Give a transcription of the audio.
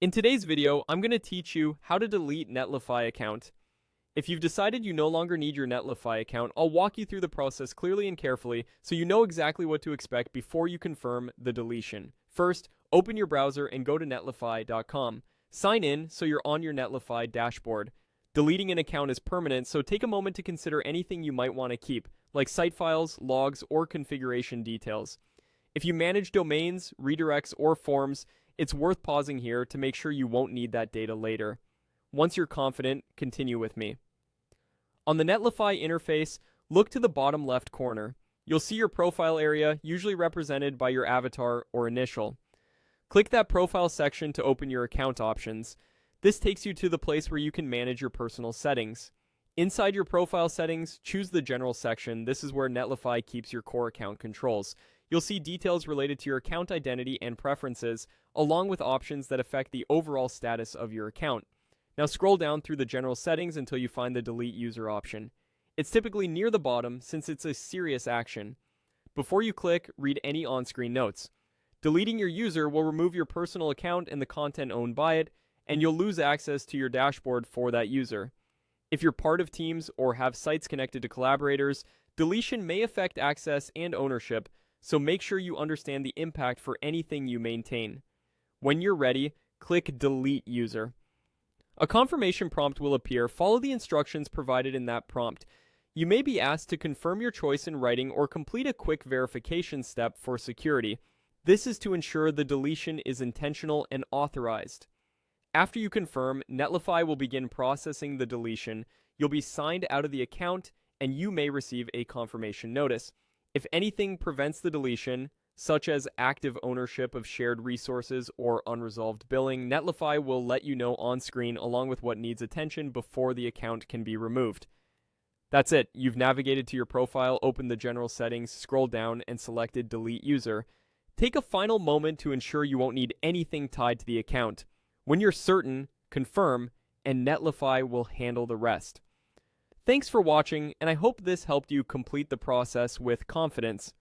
In today's video, I'm going to teach you how to delete Netlify account. If you've decided you no longer need your Netlify account, I'll walk you through the process clearly and carefully so you know exactly what to expect before you confirm the deletion. First, open your browser and go to netlify.com. Sign in so you're on your Netlify dashboard. Deleting an account is permanent, so take a moment to consider anything you might want to keep, like site files, logs, or configuration details. If you manage domains, redirects, or forms, it's worth pausing here to make sure you won't need that data later. Once you're confident, continue with me. On the Netlify interface, look to the bottom left corner. You'll see your profile area, usually represented by your avatar or initial. Click that profile section to open your account options. This takes you to the place where you can manage your personal settings. Inside your profile settings, choose the General section. This is where Netlify keeps your core account controls. You'll see details related to your account identity and preferences, along with options that affect the overall status of your account. Now scroll down through the General settings until you find the Delete User option. It's typically near the bottom since it's a serious action. Before you click, read any on-screen notes. Deleting your user will remove your personal account and the content owned by it, and you'll lose access to your dashboard for that user. If you're part of teams or have sites connected to collaborators, deletion may affect access and ownership, so make sure you understand the impact for anything you maintain. When you're ready, click Delete User. A confirmation prompt will appear. Follow the instructions provided in that prompt. You may be asked to confirm your choice in writing or complete a quick verification step for security. This is to ensure the deletion is intentional and authorized. After you confirm, Netlify will begin processing the deletion. You'll be signed out of the account, and you may receive a confirmation notice. If anything prevents the deletion, such as active ownership of shared resources or unresolved billing, Netlify will let you know on screen along with what needs attention before the account can be removed. That's it. You've navigated to your profile, opened the general settings, scrolled down, and selected Delete User. Take a final moment to ensure you won't need anything tied to the account. When you're certain, confirm, and Netlify will handle the rest. Thanks for watching, and I hope this helped you complete the process with confidence.